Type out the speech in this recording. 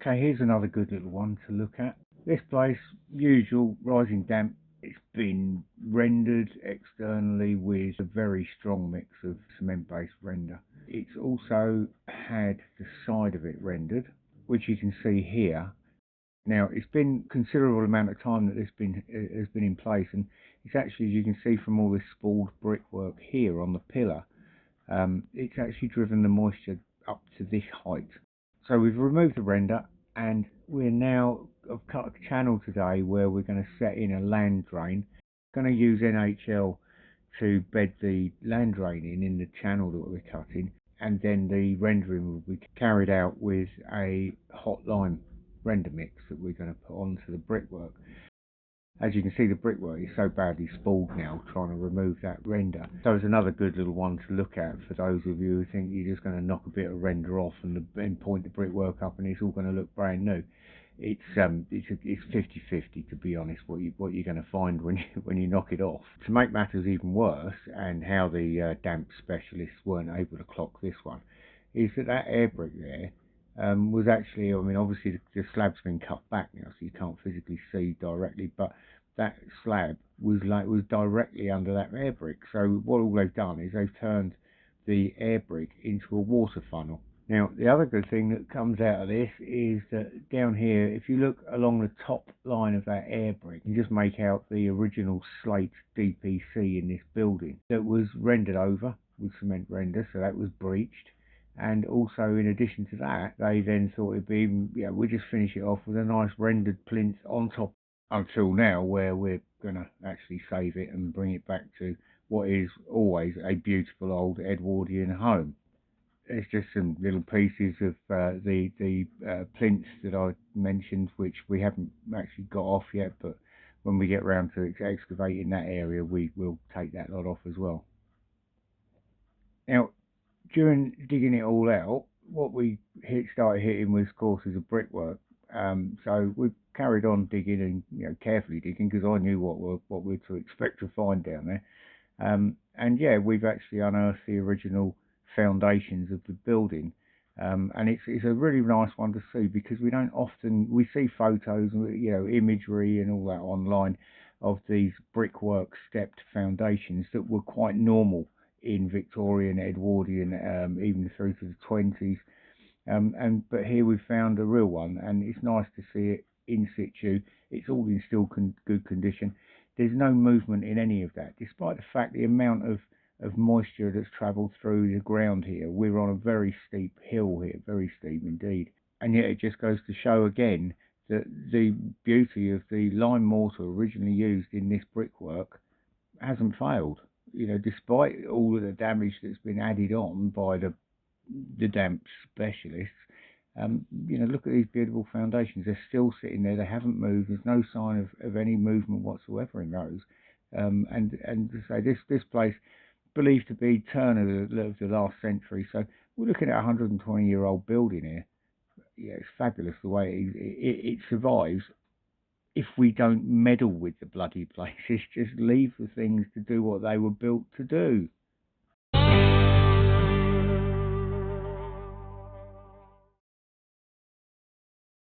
Okay, here's another good little one to look at. This place, usual rising damp. It's been rendered externally with a very strong mix of cement-based render. It's also had the side of it rendered, which you can see here. Now, it's been a considerable amount of time that this has been in place, and it's actually, as you can see from all this spalled brickwork here on the pillar, it's actually driven the moisture up to this height. So we've removed the render, and I've cut a channel today where we're going to set in a land drain. Going to use NHL to bed the land drain in the channel that we're cutting, and then the rendering will be carried out with a hot lime render mix that we're going to put onto the brickwork. As you can see, the brickwork is so badly spalled now, trying to remove that render. So it's another good little one to look at for those of you who think you're just going to knock a bit of render off and point the brickwork up and it's all going to look brand new. It's 50-50, to be honest, what you're going to find when you knock it off. To make matters even worse, and how the damp specialists weren't able to clock this one, is that air brick there was actually, I mean, obviously the slab's been cut back now, so you can't physically see directly, but that slab was directly under that air brick. So what all they've done is they've turned the air brick into a water funnel. Now, the other good thing that comes out of this is that down here, if you look along the top line of that air brick, you just make out the original slate DPC in this building that was rendered over with cement render, so that was breached. And also, in addition to that, they then thought it'd be, we'll just finish it off with a nice rendered plinth on top, until now, where we're going to actually save it and bring it back to what is always a beautiful old Edwardian home. It's just some little pieces of the plinths that I mentioned, which we haven't actually got off yet, but when we get round to excavating that area, we will take that lot off as well. Now, during digging it all out, what we started hitting was courses of brickwork. So we carried on digging and carefully digging, because I knew what we're to expect to find down there. And yeah, we've actually unearthed the original foundations of the building, and it's a really nice one to see, because we see photos, imagery and all that online of these brickwork stepped foundations that were quite normal in Victorian, Edwardian, even through to the 20s, but here we've found a real one, and it's nice to see it in situ. It's all in still good condition. There's no movement in any of that, despite the fact the amount of moisture that's travelled through the ground here. We're on a very steep hill here, very steep indeed, and yet it just goes to show again that the beauty of the lime mortar originally used in this brickwork hasn't failed. Despite all of the damage that's been added on by the damp specialists, look at these beautiful foundations. They're still sitting there. They haven't moved. There's no sign of any movement whatsoever in those. And to say this place, believed to be turn of the last century. So we're looking at a 120-year-old building here. Yeah, it's fabulous the way it survives. If we don't meddle with the bloody places, just leave the things to do what they were built to do.